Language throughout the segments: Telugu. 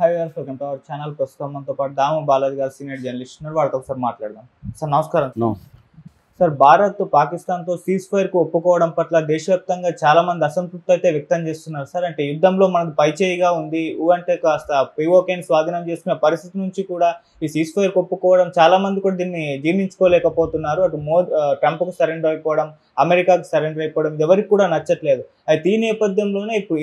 Hi viewers, welcome to our channel. ప్రస్తుతం మనతో పాటు దాము బాలాజీ గారు సీనియర్ జర్నలిస్ట్ ఉన్నారు. వారితో ఒకసారి మాట్లాడదాం. సార్ నమస్కారం. సార్, భారత్ పాకిస్తాన్తో సీజ్ ఫైర్కు ఒప్పుకోవడం పట్ల దేశవ్యాప్తంగా చాలా మంది అసంతృప్తి అయితే వ్యక్తం చేస్తున్నారు సార్. అంటే యుద్ధంలో మనకు పైచేయిగా ఉంది, అంటే కాస్త పిఓకేని స్వాధీనం చేసుకునే పరిస్థితి నుంచి కూడా ఈ సీజ్ ఫైర్కు ఒప్పుకోవడం చాలా మంది కూడా దీన్ని జీర్ణించుకోలేకపోతున్నారు. అటు ట్రంప్కు సరెండర్ అయిపోవడం, అమెరికాకు సరెండర్ అయిపోవడం ఎవరికి కూడా నచ్చట్లేదు. అయితే ఈ నేపథ్యంలోనే ఇప్పుడు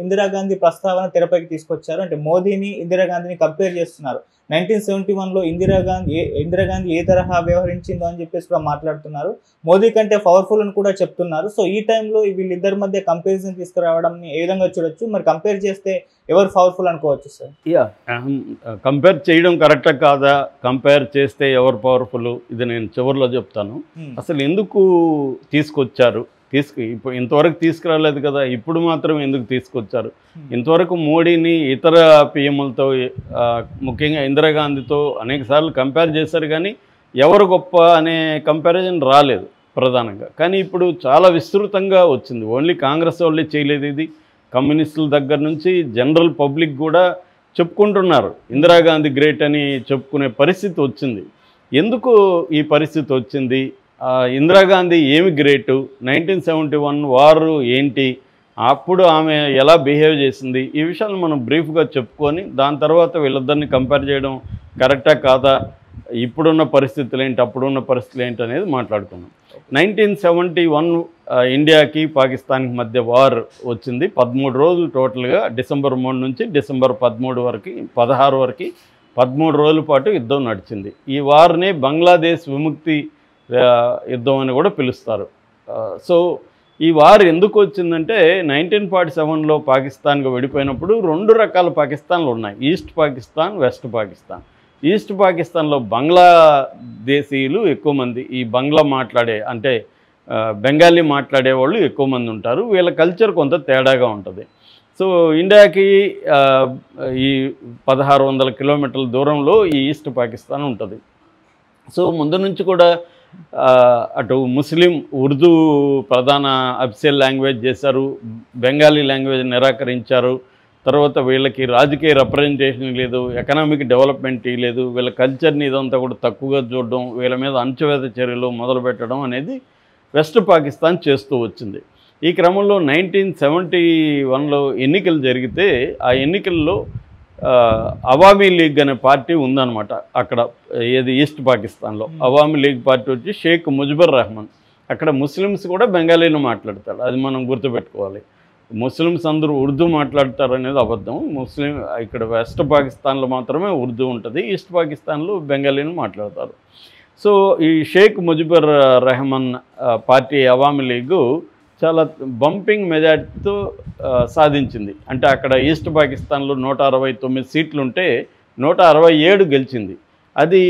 ఇందిరాగాంధీ ప్రస్తావన తెరపైకి తీసుకొచ్చారు. అంటే మోదీని ఇందిరాగాంధీని కంపేర్ చేస్తున్నారు. 1971లో ఇందిరాగాంధీ ఏ తరహా వ్యవహరించిందో అని చెప్పేసి కూడా మాట్లాడుతున్నారు. మోదీ కంటే పవర్ఫుల్ అని కూడా చెప్తున్నారు. సో ఈ టైంలో వీళ్ళిద్దరి మధ్య కంపారిజన్ తీసుకురావడం ఏ విధంగా చూడొచ్చు? మరి కంపేర్ చేస్తే ఎవరు పవర్ఫుల్ అనుకోవచ్చు సార్? కంపేర్ చేయడం కరెక్టా కాదా, కంపేర్ చేస్తే ఎవరు పవర్ఫుల్, ఇది నేను చివరిలో చెప్తాను. అసలు ఎందుకు తీసుకొచ్చారు, ఇప్పుడు ఇంతవరకు తీసుకురాలేదు కదా, ఇప్పుడు మాత్రం ఎందుకు తీసుకొచ్చారు? ఇంతవరకు మోడీని ఇతర పిఎంలతో ముఖ్యంగా ఇందిరాగాంధీతో అనేకసార్లు కంపేర్ చేశారు, కానీ ఎవరు గొప్ప అనే కంపారిజన్ రాలేదు ప్రధానంగా. కానీ ఇప్పుడు చాలా విస్తృతంగా వచ్చింది. ఓన్లీ కాంగ్రెస్ వాళ్ళే చేయలేదు, ఇది కమ్యూనిస్టుల దగ్గర నుంచి జనరల్ పబ్లిక్ కూడా చెప్పుకుంటున్నారు. ఇందిరాగాంధీ గ్రేట్ అని చెప్పుకునే పరిస్థితి వచ్చింది. ఎందుకు ఈ పరిస్థితి వచ్చింది? ఇందిరాగాంధీ ఏమి గ్రేటు, 1971 వారు ఏంటి, అప్పుడు ఆమె ఎలా బిహేవ్ చేసింది, ఈ విషయాలు మనం బ్రీఫ్గా చెప్పుకొని దాని తర్వాత వీళ్ళిద్దరిని కంపేర్ చేయడం కరెక్టా కాదా, ఇప్పుడున్న పరిస్థితులు ఏంటి, అప్పుడున్న పరిస్థితులు ఏంటి అనేది మాట్లాడుకున్నాం. 1971 ఇండియాకి పాకిస్తాన్కి మధ్య వార్ వచ్చింది. 13 రోజులు టోటల్గా, డిసెంబర్ 3 నుంచి డిసెంబర్ 16 వరకు 13 రోజుల పాటు యుద్ధం నడిచింది. ఈ వార్ని బంగ్లాదేశ్ విముక్తి యుద్ధం అని కూడా పిలుస్తారు. సో ఈ వార్ ఎందుకు వచ్చిందంటే 1947లో పాకిస్తాన్గా విడిపోయినప్పుడు 2 రకాల పాకిస్తాన్లు ఉన్నాయి, east Pakistan, west Pakistan. East పాకిస్తాన్లో బంగ్లాదేశీయులు ఎక్కువ మంది, ఈ బంగ్లా మాట్లాడే అంటే బెంగాలీ మాట్లాడే వాళ్ళు ఎక్కువ మంది ఉంటారు. వీళ్ళ కల్చర్ కొంత తేడాగా ఉంటుంది. సో ఇండియాకి ఈ 1600 కిలోమీటర్ల దూరంలో ఈ ఈస్ట్ పాకిస్తాన్ ఉంటుంది. సో ముందు నుంచి కూడా అటు ముస్లిం ఉర్దూ ప్రధాన అఫీషియల్ లాంగ్వేజ్ చేశారు, బెంగాలీ లాంగ్వేజ్ నిరాకరించారు. తర్వాత వీళ్ళకి రాజకీయ రిప్రజెంటేషన్ లేదు, ఎకనామిక్ డెవలప్మెంట్ లేదు, వీళ్ళ కల్చర్ని ఇదంతా కూడా తక్కువగా చూడడం, వీళ్ళ మీద అణచివేత చర్యలు మొదలుపెట్టడం అనేది వెస్ట్ పాకిస్తాన్ చేస్తూ వచ్చింది. ఈ క్రమంలో 1971లో ఎన్నికలు జరిగితే ఆ ఎన్నికల్లో అవామీ లీగ్ అనే పార్టీ ఉందన్నమాట అక్కడ, ఏది ఈస్ట్ పాకిస్తాన్లో. అవామీ లీగ్ పార్టీ వచ్చి షేక్ ముజిబుర్ రెహమాన్. అక్కడ ముస్లిమ్స్ కూడా బెంగాలీలో మాట్లాడతాడు, అది మనం గుర్తుపెట్టుకోవాలి. ముస్లిమ్స్ అందరూ ఉర్దూ మాట్లాడతారు అనేది అబద్ధం. ఇక్కడ వెస్ట్ పాకిస్తాన్లో మాత్రమే ఉర్దూ ఉంటుంది, ఈస్ట్ పాకిస్తాన్లో బెంగాలీని మాట్లాడతారు. సో ఈ షేక్ ముజిబుర్ రెహమాన్ పార్టీ అవామీ లీగు చాలా బంపింగ్ మెజార్టీతో సాధించింది. అంటే అక్కడ ఈస్ట్ పాకిస్తాన్లో 169 సీట్లుంటే 167 గెలిచింది. అది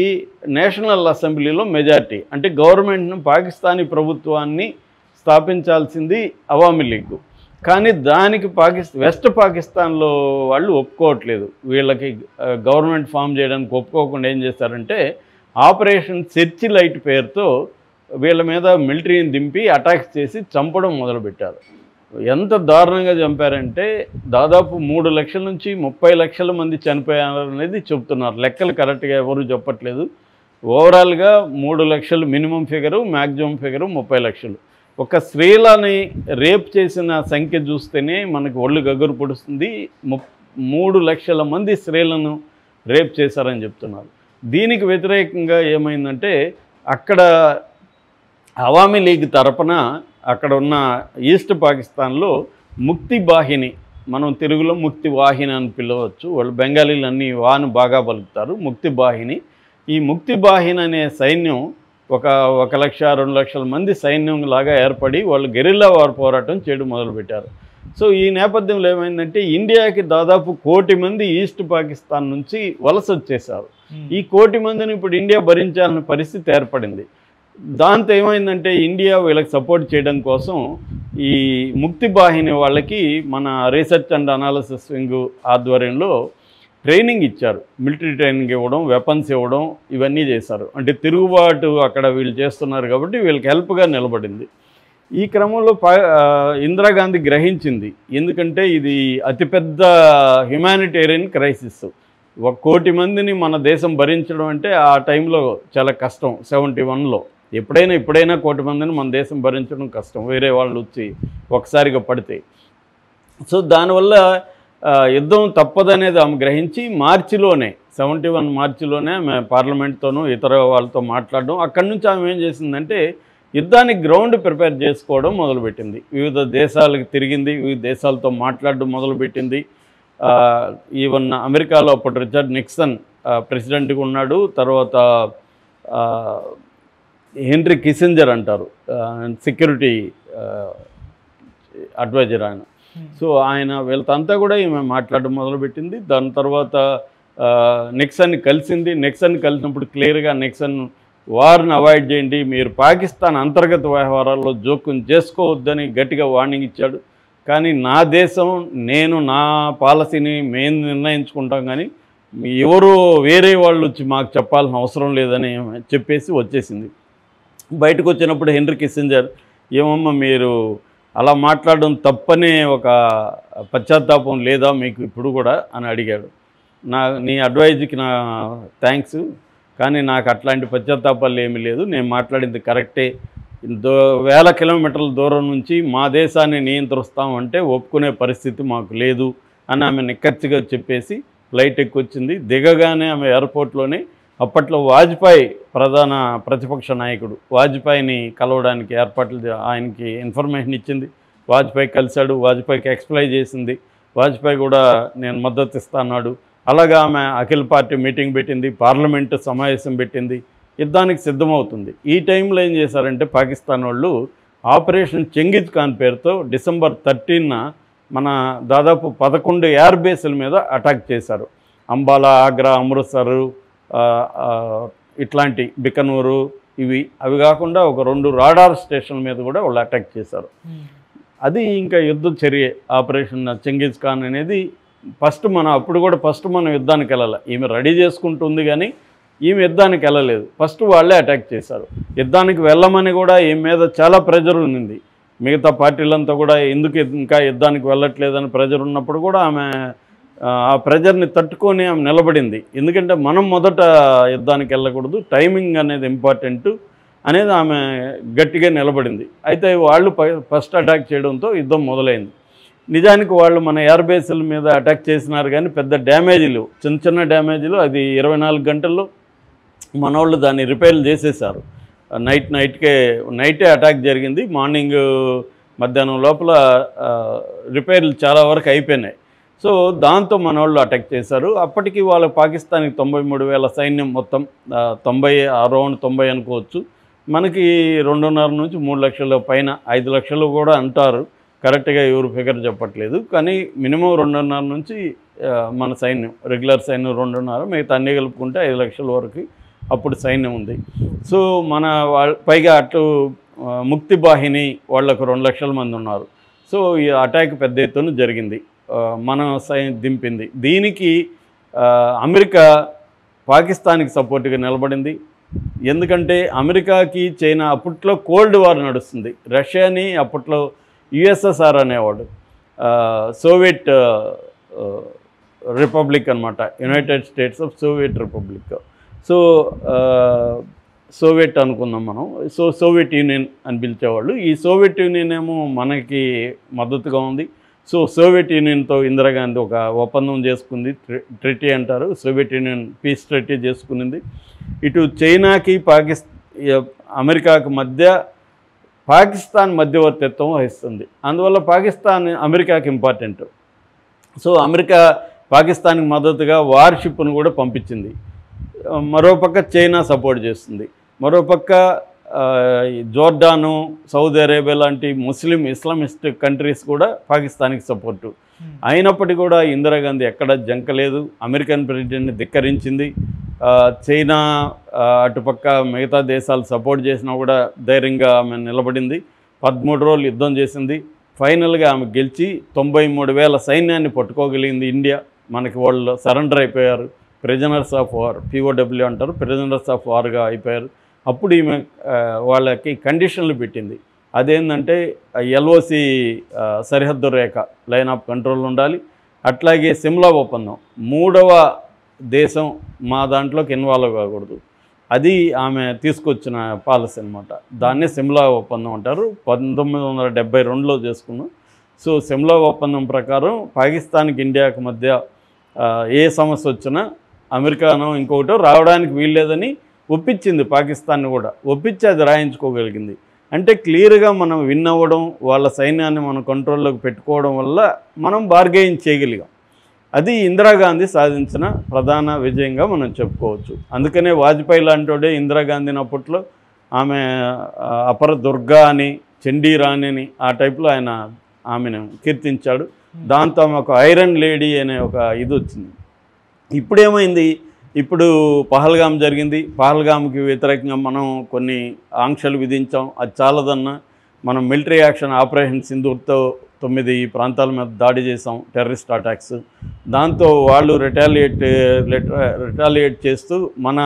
నేషనల్ అసెంబ్లీలో మెజార్టీ. అంటే గవర్నమెంట్ను, పాకిస్తానీ ప్రభుత్వాన్ని స్థాపించాల్సింది అవామీ లీగ్. కానీ దానికి వెస్ట్ పాకిస్తాన్లో వాళ్ళు ఒప్పుకోవట్లేదు. వీళ్ళకి గవర్నమెంట్ ఫామ్ చేయడానికి ఒప్పుకోకుండా ఏం చేశారంటే ఆపరేషన్ సెర్చ్ లైట్ పేరుతో వీళ్ళ మీద మిలిటరీని దింపి అటాక్స్ చేసి చంపడం మొదలుపెట్టారు. ఎంత దారుణంగా చంపారంటే దాదాపు 3 లక్షల నుంచి 30 లక్షల మంది చనిపోయారనేది చెప్తున్నారు. లెక్కలు కరెక్ట్గా ఎవరు చెప్పట్లేదు. ఓవరాల్గా 3 లక్షలు మినిమం ఫిగరు, మ్యాక్సిమం ఫిగరు 30 లక్షలు. ఒక స్త్రీలని రేప్ చేసిన సంఖ్య చూస్తేనే మనకు ఒళ్ళు గగురు పొడుస్తుంది. 3 లక్షల మంది స్త్రీలను రేప్ చేశారని చెప్తున్నారు. దీనికి వ్యతిరేకంగా ఏమైందంటే అక్కడ అవామీ లీగ్ తరపున అక్కడ ఉన్న ఈస్ట్ పాకిస్తాన్లో ముక్తి బాహిని, మనం తెలుగులో ముక్తి వాహిని అని పిలవచ్చు, వాళ్ళు బెంగాలీలు అన్నీ వాను బాగా పలుకుతారు, ముక్తి బాహిని. ఈ ముక్తి బాహిని అనే సైన్యం 1 లక్ష 2 లక్షల మంది సైన్యం లాగా ఏర్పడి వాళ్ళు గెరిల్లా వార్ పోరాటం చేయడం మొదలుపెట్టారు. సో ఈ నేపథ్యంలో ఏమైందంటే ఇండియాకి దాదాపు 1 కోటి మంది ఈస్ట్ పాకిస్తాన్ నుంచి వలస వచ్చేసారు. ఈ 1 కోటి మందిని ఇప్పుడు ఇండియా భరించాల్సిన పరిస్థితి ఏర్పడింది. దాంతో ఏమైందంటే ఇండియా వీళ్ళకి సపోర్ట్ చేయడం కోసం ఈ ముక్తి బాహిని వాళ్ళకి మన రీసెర్చ్ అండ్ అనాలిసిస్ వింగ్ ఆధ్వర్యంలో ట్రైనింగ్ ఇచ్చారు. మిలిటరీ ట్రైనింగ్ ఇవ్వడం, వెపన్స్ ఇవ్వడం, ఇవన్నీ చేశారు. అంటే తిరుగుబాటు అక్కడ వీళ్ళు చేస్తున్నారు కాబట్టి వీళ్ళకి హెల్ప్గా నిలబడింది. ఈ క్రమంలో ఇందిరాగాంధీ గ్రహించింది, ఎందుకంటే ఇది అతిపెద్ద హ్యుమానిటేరియన్ క్రైసిస్. 1 కోటి మందిని మన దేశం భరించడం అంటే ఆ టైంలో చాలా కష్టం. 71లో ఇప్పుడైనా 1 కోటి మందిని మన దేశం భరించడం కష్టం, వేరే వాళ్ళు వచ్చి ఒకసారిగా పడితే. సో దానివల్ల యుద్ధం తప్పదనేది ఆమె గ్రహించి మార్చిలోనే 71 మార్చిలోనే ఆమె పార్లమెంట్తోనూ ఇతర వాళ్ళతో మాట్లాడడం, అక్కడి నుంచి ఆమె ఏం చేసిందంటే యుద్ధానికి గ్రౌండ్ ప్రిపేర్ చేసుకోవడం మొదలుపెట్టింది. వివిధ దేశాలకు తిరిగింది, వివిధ దేశాలతో మాట్లాడడం మొదలుపెట్టింది. ఈవెన్ అమెరికాలో అప్పుడు రిచర్డ్ నిక్సన్ ప్రెసిడెంట్గా ఉన్నాడు. తర్వాత హెన్రీ కిస్సింజర్ అంటారు, సెక్యూరిటీ అడ్వైజర్ ఆయన. సో ఆయన వీళ్ళతో కూడా ఈమె మాట్లాడడం మొదలుపెట్టింది. దాని తర్వాత నిక్సన్ని కలిసింది. నిక్సన్ కలిసినప్పుడు క్లియర్గా నిక్సన్ వార్ని అవాయిడ్ చేయండి, మీరు పాకిస్తాన్ అంతర్గత వ్యవహారాల్లో జోక్యం చేసుకోవద్దని గట్టిగా వార్నింగ్ ఇచ్చాడు. కానీ నా దేశం, నేను నా పాలసీని మేము నిర్ణయించుకుంటాం, కానీ ఎవరో వేరే వాళ్ళు వచ్చి మాకు చెప్పాల్సిన అవసరం లేదని చెప్పేసి వచ్చేసింది. బయటకు వచ్చినప్పుడు హెన్రీ కిస్సింజర్, ఏమమ్మా మీరు అలా మాట్లాడడం తప్పనే ఒక పశ్చాత్తాపం లేదా మీకు ఇప్పుడు కూడా అని అడిగాడు. నీ అడ్వైజ్కి నా థ్యాంక్స్, కానీ నాకు అట్లాంటి పశ్చాత్తాపాలు ఏమీ లేదు, నేను మాట్లాడింది కరెక్టే. 1000 కిలోమీటర్ల దూరం నుంచి మా దేశాన్ని నియంత్రిస్తామంటే ఒప్పుకునే పరిస్థితి మాకు లేదు అని ఆమె నిక్కచ్చిగా చెప్పేసి ఫ్లైట్ ఎక్కొచ్చింది. దిగగానే ఆమె ఎయిర్పోర్ట్లోనే అప్పట్లో వాజ్పేయి ప్రధాన ప్రతిపక్ష నాయకుడు, వాజ్పేయిని కలవడానికి ఏర్పాట్లు ఆయనకి ఇన్ఫర్మేషన్ ఇచ్చింది. వాజ్పేయి కలిశాడు, వాజ్పేయికి ఎక్స్ప్లెయిన్ చేసింది. వాజ్పేయి కూడా నేను మద్దతు ఇస్తాన్నాడు. అలాగా ఆమె అఖిల పార్టీ మీటింగ్ పెట్టింది, పార్లమెంటు సమావేశం పెట్టింది, యుద్ధానికి సిద్ధమవుతుంది. ఈ టైంలో ఏం చేశారంటే పాకిస్తాన్ వాళ్ళు ఆపరేషన్ చెంగిజ్ ఖాన్ పేరుతో డిసెంబర్ 13న మన దాదాపు 11 ఎయిర్ బేస్ల మీద అటాక్ చేశారు. అంబాలా, ఆగ్రా, అమృత్సర్, ఇట్లాంటి బికనూరు, అవి కాకుండా ఒక 2 రాడార్ స్టేషన్ల మీద కూడా వాళ్ళు అటాక్ చేశారు. అది ఇంకా యుద్ధ చర్య ఆపరేషన్ చెంగిజ్ ఖాన్ అనేది. అప్పుడు కూడా ఫస్ట్ మనం యుద్ధానికి వెళ్ళాలి. ఈమె రెడీ చేసుకుంటుంది, కానీ ఈమె యుద్ధానికి వెళ్ళలేదు. ఫస్ట్ వాళ్ళే అటాక్ చేశారు. యుద్ధానికి వెళ్ళమని కూడా ఈమె మీద చాలా ప్రెజర్ ఉంది. మిగతా పార్టీలంతా కూడా ఎందుకు ఇంకా యుద్ధానికి వెళ్ళట్లేదని ప్రెజర్ ఉన్నప్పుడు కూడా ఆమె ఆ ప్రెజర్ని తట్టుకొని ఆమె నిలబడింది. ఎందుకంటే మనం మొదట యుద్ధానికి వెళ్ళకూడదు, టైమింగ్ అనేది ఇంపార్టెంట్ అనేది ఆమె గట్టిగా నిలబడింది. అయితే వాళ్ళు ఫస్ట్ అటాక్ చేయడంతో యుద్ధం మొదలైంది. నిజానికి వాళ్ళు మన ఎయిర్ బేస్ల మీద అటాక్ చేసినారు, కానీ పెద్ద డ్యామేజీలు, చిన్న డ్యామేజీలు. అది 24 గంటల్లో మన వాళ్ళు దాన్ని రిపేర్లు చేసేసారు. నైటే అటాక్ జరిగింది. మార్నింగ్ మధ్యాహ్నం లోపల రిపేర్లు చాలా వరకు అయిపోయినాయి. సో దాంతో మన వాళ్ళు అటాక్ చేశారు. అప్పటికి వాళ్ళ పాకిస్తాన్కి 93,000 సైన్యం, మొత్తం 90 అరౌండ్ 90 అనుకోవచ్చు. మనకి 2.5 నుంచి 3 లక్షల పైన, 5 లక్షలు కూడా అంటారు, కరెక్ట్గా ఎవరు ఫిగర్ చెప్పట్లేదు. కానీ మినిమం 2.5 నుంచి మన సైన్యం, రెగ్యులర్ సైన్యం 2.5, మిగతా అన్నీ కలుపుకుంటే 5 లక్షల వరకు అప్పుడు సైన్యం ఉంది. సో మన పైగా అటు ముక్తి బాహిని వాళ్ళకు 2 లక్షల మంది ఉన్నారు. సో ఈ అటాక్ పెద్ద ఎత్తున జరిగింది, మన సైన్యం దింపింది. దీనికి అమెరికా పాకిస్తాన్కి సపోర్ట్గా నిలబడింది. ఎందుకంటే అమెరికాకి చైనా అప్పట్లో కోల్డ్ వార్ నడుస్తుంది. రష్యాని అప్పట్లో యుఎస్ఎస్ఆర్ అనేవాడు, సోవియట్ రిపబ్లిక్ అనమాట, United states of Soviet republic. So Soviet అనుకుందాం మనం. సో సోవియట్ యూనియన్ అని పిలిచేవాళ్ళు. ఈ సోవియట్ యూనియన్ ఏమో మనకి మద్దతుగా ఉంది. సో సోవియట్ యూనియన్తో ఇందిరాగాంధీ ఒక ఒప్పందం చేసుకుంది, ట్రిటీ అంటారు, సోవియట్ యూనియన్ పీస్ ట్రిటీ చేసుకునింది. ఇటు చైనాకి అమెరికాకి మధ్య పాకిస్తాన్ మధ్యవర్తిత్వం వహిస్తుంది. అందువల్ల పాకిస్తాన్ అమెరికాకి ఇంపార్టెంట్. సో అమెరికా పాకిస్తాన్కి మద్దతుగా వార్షిప్ను కూడా పంపించింది. మరోపక్క చైనా సపోర్ట్ చేస్తుంది. మరోపక్క జోర్డాను, సౌదీ అరేబియా లాంటి ఇస్లామిస్ట్ కంట్రీస్ కూడా పాకిస్తాన్కి సపోర్టు. అయినప్పటికీ కూడా ఇందిరాగాంధీ ఎక్కడ జంకలేదు, అమెరికన్ ప్రెసిడెంట్ని ధిక్కరించింది. చైనా అటుపక్క మిగతా దేశాలు సపోర్ట్ చేసినా కూడా ధైర్యంగా ఆమె నిలబడింది. 13 రోజులు యుద్ధం చేసింది. ఫైనల్గా ఆమె గెలిచి 93,000 సైన్యాన్ని పట్టుకోగలిగింది ఇండియా. మనకి వాళ్ళు సరెండర్ అయిపోయారు, ప్రిజనర్స్ ఆఫ్ వార్, POW అంటారు, ప్రిజనర్స్ ఆఫ్ వార్గా అయిపోయారు. అప్పుడు ఈమె వాళ్ళకి కండిషన్లు పెట్టింది. అదేంటంటే ఎల్ఓసి సరిహద్దు రేఖ లైన్ ఆఫ్ కంట్రోల్ ఉండాలి. అట్లాగే సిమ్లా ఒప్పందం, 3వ దేశం మా దాంట్లోకి ఇన్వాల్వ్ కాకూడదు. అది ఆమె తీసుకొచ్చిన పాలసీ అనమాట. దాన్నే సిమ్లా ఒప్పందం అంటారు. 1972లో చేసుకున్నాం. సో సిమ్లా ఒప్పందం ప్రకారం పాకిస్తాన్కి ఇండియాకి మధ్య ఏ సమస్య వచ్చినా అమెరికానో ఇంకొకటో రావడానికి వీల్లేదని ఒప్పించింది పాకిస్తాన్ని కూడా. ఒప్పించి అది రాయించుకోగలిగింది. అంటే క్లియర్గా మనం విన్ అవ్వడం, వాళ్ళ సైన్యాన్ని మనం కంట్రోల్లోకి పెట్టుకోవడం వల్ల మనం బార్గెయిన్ చేయగలిగాం. అది ఇందిరాగాంధీ సాధించిన ప్రధాన విజయంగా మనం చెప్పుకోవచ్చు. అందుకనే వాజ్పేయి లాంటి ఇందిరాగాంధీని అప్పట్లో ఆమె అపర దుర్గా అని, చండీ రాణి అని ఆ టైప్లో ఆయన ఆమెను కీర్తించాడు. దాంతో ఆమె ఒక ఐరన్ లేడీ అనే ఒక ఇది వచ్చింది. ఇప్పుడేమైంది, ఇప్పుడు పహల్గామ్ జరిగింది. పహల్గామ్కి వ్యతిరేకంగా మనం కొన్ని ఆంక్షలు విధించాం. అది చాలదన్నా మనం మిలిటరీ యాక్షన్ ఆపరేషన్ సింధూర్తో 9 ప్రాంతాల మీద దాడి చేసాం, టెర్రరిస్ట్ అటాక్స్. దాంతో వాళ్ళు రిటాలియేట్ చేస్తూ మన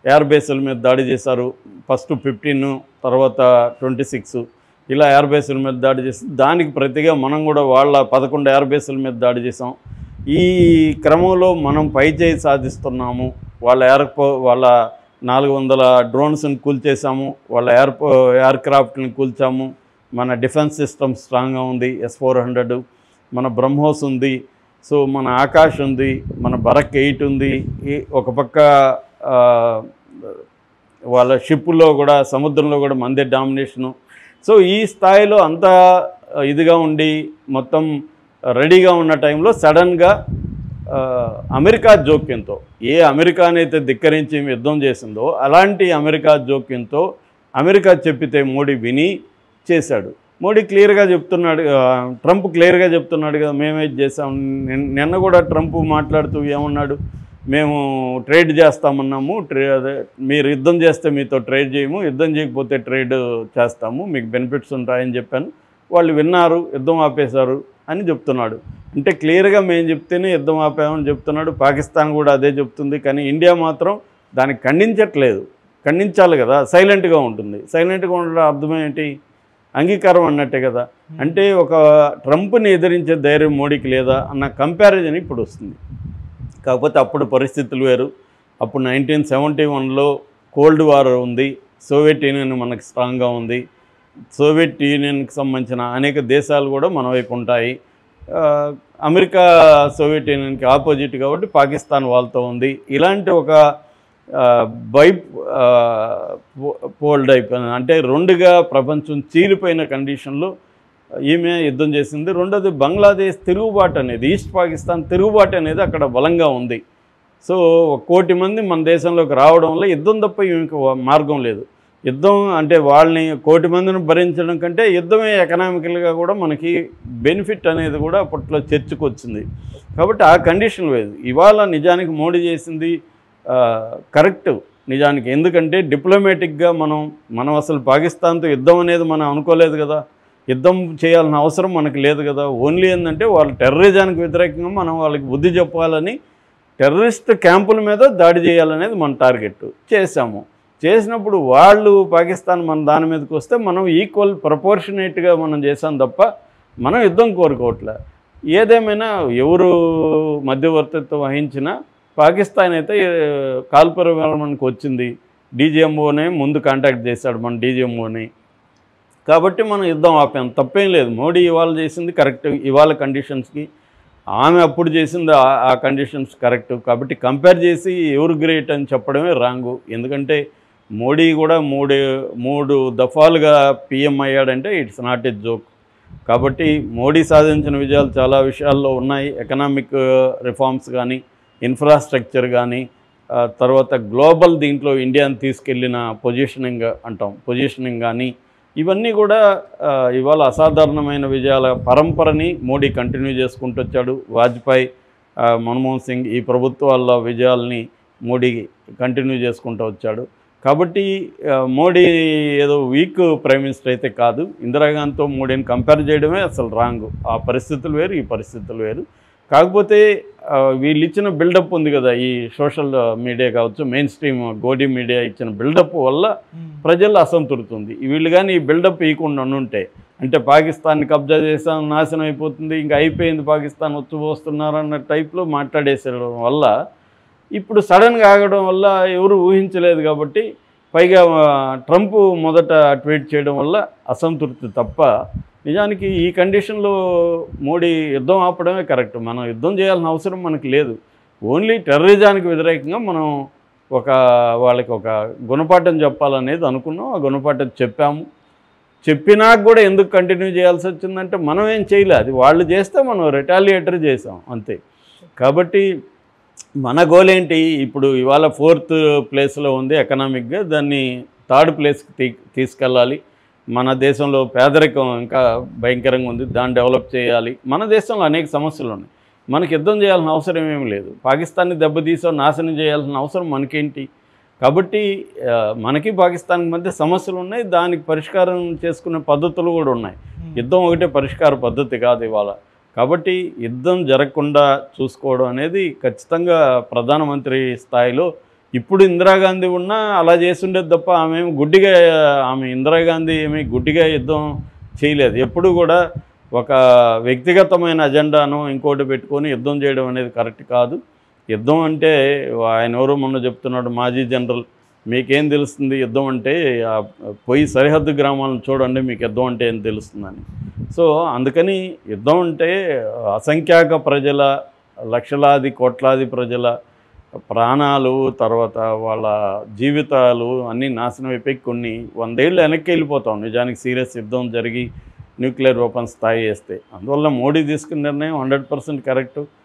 ఎయిర్ బేసుల మీద దాడి చేశారు. ఫస్ట్ 15, తర్వాత 26 ఇలా ఎయిర్ బేసుల మీద దాడి చేసి దానికి ప్రతిగా మనం కూడా వాళ్ళ 11 ఎయిర్ బేసుల మీద దాడి చేసాం. ఈ క్రమంలో మనం పైచేయి సాధిస్తున్నాము. వాళ్ళ 400 డ్రోన్స్ని కూల్చేసాము, వాళ్ళ ఎయిర్క్రాఫ్ట్ని కూల్చాము. మన డిఫెన్స్ సిస్టమ్ స్ట్రాంగ్గా ఉంది, S-400, మన బ్రహ్మోస్ ఉంది, సో మన ఆకాష్ ఉంది, మన బరక్ 8 ఉంది. ఒక పక్క వాళ్ళ షిప్పుల్లో కూడా, సముద్రంలో కూడా మందే డామినేషను. సో ఈ స్థాయిలో అంతా ఇదిగా ఉండి మొత్తం రెడీగా ఉన్న టైంలో సడన్గా అమెరికా జోక్యంతో, ఏ అమెరికానైతే ధిక్కరించి యుద్ధం చేసిందో అలాంటి అమెరికా జోక్యంతో అమెరికా చెప్పితే మోడీ విని చేశాడు. మోడీ క్లియర్గా చెప్తున్నాడు, ట్రంప్ క్లియర్గా చెప్తున్నాడు కదా, మేమేది చేసాం. నిన్న కూడా ట్రంప్ మాట్లాడుతూ ఏమన్నాడు, మేము ట్రేడ్ చేస్తామన్నాము, మీరు యుద్ధం చేస్తే మీతో ట్రేడ్ చేయము, యుద్ధం చేయకపోతే ట్రేడ్ చేస్తాము, మీకు బెనిఫిట్స్ ఉంటాయని చెప్పాను. వాళ్ళు విన్నారు, యుద్ధం ఆపేశారు అని చెప్తున్నాడు. అంటే క్లియర్గా మేము చెప్తేనే యుద్ధం ఆపామని చెప్తున్నాడు. పాకిస్తాన్ కూడా అదే చెప్తుంది. కానీ ఇండియా మాత్రం దానికి ఖండించట్లేదు. ఖండించాలి కదా, సైలెంట్గా ఉంటుంది. సైలెంట్గా ఉండడం అర్థం ఏంటి, అంగీకారం అన్నట్టే కదా. అంటే ఒక ట్రంప్ని ఎదిరించే ధైర్యం మోడీకి లేదా అన్న కంపారిజన్ ఇప్పుడు వస్తుంది. కాకపోతే అప్పుడు పరిస్థితులు వేరు. అప్పుడు 1971లో కోల్డ్ వార్ ఉంది, సోవియట్ యూనియన్ మనకు స్ట్రాంగ్గా ఉంది. సోవియట్ యూనియన్కి సంబంధించిన అనేక దేశాలు కూడా మన వైపు ఉంటాయి. అమెరికా సోవియట్ యూనియన్కి ఆపోజిట్ కాబట్టి పాకిస్తాన్ వాళ్ళతో ఉంది. ఇలాంటి ఒక పోల్డ్ అయిపోయింది. అంటే రెండుగా ప్రపంచం చీలిపోయిన కండిషన్లో ఈమె యుద్ధం చేసింది. రెండోది బంగ్లాదేశ్ తిరుగుబాటు అనేది, ఈస్ట్ పాకిస్తాన్ తిరుగుబాటు అనేది అక్కడ బలంగా ఉంది. సో 1 కోటి మంది మన దేశంలోకి రావడం వల్ల యుద్ధం తప్ప ఈమెకి మార్గం లేదు. యుద్ధం అంటే వాళ్ళని 1 కోటి మందిని భరించడం కంటే యుద్ధమే ఎకనామికల్గా కూడా మనకి బెనిఫిట్ అనేది కూడా అప్పట్లో చర్చకు వచ్చింది. కాబట్టి ఆ కండిషన్ లేదు. ఇవాళ నిజానికి మోడీ చేసింది కరెక్ట్ నిజానికి. ఎందుకంటే డిప్లొమాటిక్గా మనం అసలు పాకిస్తాన్తో యుద్ధం అనేది మనం అనుకోలేదు కదా, యుద్ధం చేయాల్సిన అవసరం మనకు లేదు కదా. ఓన్లీ ఏంటంటే వాళ్ళు టెర్రరిజానికి వ్యతిరేకంగా మనం వాళ్ళకి బుద్ధి చెప్పాలని, టెర్రరిస్ట్ క్యాంపుల మీద దాడి చేయాలనేది మన టార్గెట్. చేసినప్పుడు వాళ్ళు పాకిస్తాన్ మన దాని మీదకి వస్తే మనం ఈక్వల్ ప్రపోర్షనేట్గా మనం చేసాం తప్ప మనం యుద్ధం కోరుకోవట్లే. ఏదేమైనా ఎవరు మధ్యవర్తిత్వం వహించినా పాకిస్తాన్ అయితే కాల్పుర విరమణకు వచ్చింది. డీజీఎంఓనే ముందు కాంటాక్ట్ చేశాడు మన డీజీఎంఓని. కాబట్టి మనం యుద్ధం ఆపాం, తప్పేం లేదు. మోడీ ఇవాళ చేసింది కరెక్ట్, ఇవాళ కండిషన్స్కి. ఆమె అప్పుడు చేసింది ఆ కండిషన్స్ కరెక్ట్. కాబట్టి కంపేర్ చేసి ఎవరు గ్రేట్ అని చెప్పడమే రాంగు. ఎందుకంటే మోడీ కూడా మూడు దఫాలుగా పిఎం అయ్యాడంటే ఇట్స్ నాట్ ఎ జోక్. కాబట్టి మోడీ సాధించిన విజయాలు చాలా విషయాల్లో ఉన్నాయి. ఎకనామిక్ రిఫార్మ్స్ కానీ, ఇన్ఫ్రాస్ట్రక్చర్ కానీ, తర్వాత గ్లోబల్ దీంట్లో ఇండియాని తీసుకెళ్ళిన పొజిషనింగ్ కానీ, ఇవన్నీ కూడా ఇవాళ అసాధారణమైన విజయాల పరంపరని మోడీ కంటిన్యూ చేసుకుంటూ వచ్చాడు. వాజ్పేయి, మన్మోహన్ సింగ్ ఈ ప్రభుత్వాల విజయాల్ని మోడీ కంటిన్యూ చేసుకుంటూ వచ్చాడు. కాబట్టి మోడీ ఏదో వీక్ ప్రైమ్ మినిస్టర్ అయితే కాదు. ఇందిరాగాంధీతో మోడీని కంపేర్ చేయడమే అసలు రాంగ్. ఆ పరిస్థితులు వేరు, ఈ పరిస్థితులు వేరు. కాకపోతే వీళ్ళు ఇచ్చిన బిల్డప్ ఉంది కదా, ఈ సోషల్ మీడియా కావచ్చు, మెయిన్ స్ట్రీమ్ గోడి మీడియా ఇచ్చిన బిల్డప్ వల్ల ప్రజల్లో అసంతృప్తి ఉంది. వీళ్ళు కానీ ఈ బిల్డప్ ఇవ్వకుండా ఉంటే, అంటే పాకిస్తాన్ని కబ్జా చేసాం, నాశనం అయిపోతుంది, ఇంకా అయిపోయింది, పాకిస్తాన్ వచ్చి టైప్లో మాట్లాడేసడం వల్ల ఇప్పుడు సడన్గా ఆగడం వల్ల ఎవరు ఊహించలేదు కాబట్టి, పైగా ట్రంప్ మొదట ట్వీట్ చేయడం వల్ల అసంతృప్తి తప్ప, నిజానికి ఈ కండిషన్లో మోడీ యుద్ధం ఆపడమే కరెక్ట్. మనం యుద్ధం చేయాల్సిన అవసరం మనకు లేదు. ఓన్లీ టెర్రరిజానికి వ్యతిరేకంగా మనం వాళ్ళకి ఒక గుణపాఠం చెప్పాలనేది అనుకున్నాం. ఆ గుణపాఠం చెప్పాము. చెప్పినాక కూడా ఎందుకు కంటిన్యూ చేయాల్సి వచ్చిందంటే మనం ఏం చేయలే, అది వాళ్ళు చేస్తే మనం రిటాలియేటర్ చేసాం అంతే. కాబట్టి మన గోల్ ఏంటి, ఇప్పుడు ఇవాళ 4th ప్లేస్లో ఉంది ఎకనామిక్గా, దాన్ని 3rd ప్లేస్కి తీసుకెళ్ళాలి. మన దేశంలో పేదరికం ఇంకా భయంకరంగా ఉంది, దాన్ని డెవలప్ చేయాలి. మన దేశంలో అనేక సమస్యలు ఉన్నాయి, మనకి యుద్ధం చేయాల్సిన అవసరం ఏమీ లేదు. పాకిస్తాన్ని దెబ్బతీసో నాశనం చేయాల్సిన అవసరం మనకేంటి. కాబట్టి మనకి పాకిస్తాన్కి మధ్య సమస్యలు ఉన్నాయి, దానికి పరిష్కారం చేసుకునే పద్ధతులు కూడా ఉన్నాయి. యుద్ధం ఒకటే పరిష్కార పద్ధతి కాదు ఇవాళ. కాబట్టి యుద్ధం జరగకుండా చూసుకోవడం అనేది ఖచ్చితంగా ప్రధానమంత్రి స్థాయిలో, ఇప్పుడు ఇందిరాగాంధీ ఉన్నా అలా చేస్తుండేది తప్ప ఆమె ఇందిరాగాంధీ ఏమీ గుడ్డిగా యుద్ధం చేయలేదు. ఎప్పుడు కూడా ఒక వ్యక్తిగతమైన అజెండాను ఇంకోటి పెట్టుకొని యుద్ధం చేయడం అనేది కరెక్ట్ కాదు. యుద్ధం అంటే ఆయన ఎవరో మొన్న చెప్తున్నాడు, మాజీ జనరల్, మీకేం తెలుస్తుంది యుద్ధం అంటే, పోయి సరిహద్దు గ్రామాలను చూడండి మీకు యుద్ధం అంటే ఏం తెలుస్తుందని. సో అందుకని యుద్ధం అంటే అసంఖ్యాక ప్రజల, లక్షలాది కోట్లాది ప్రజల ప్రాణాలు, తర్వాత వాళ్ళ జీవితాలు అన్నీ నాశనం అయిపోయి కొన్ని 100 ఏళ్ళు వెనక్కి వెళ్ళిపోతాం నిజానికి సీరియస్ యుద్ధం జరిగి న్యూక్లియర్ వెపన్స్ స్థాయి వేస్తే. అందువల్ల మోడీ తీసుకున్న నిర్ణయం 100% కరెక్టు.